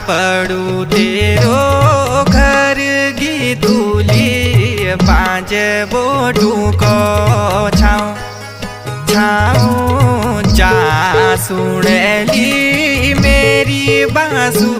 पड़ू तेरो घर गीतुली पांच बोटू को छाऊं छाऊं जा सुनेली मेरी बांसु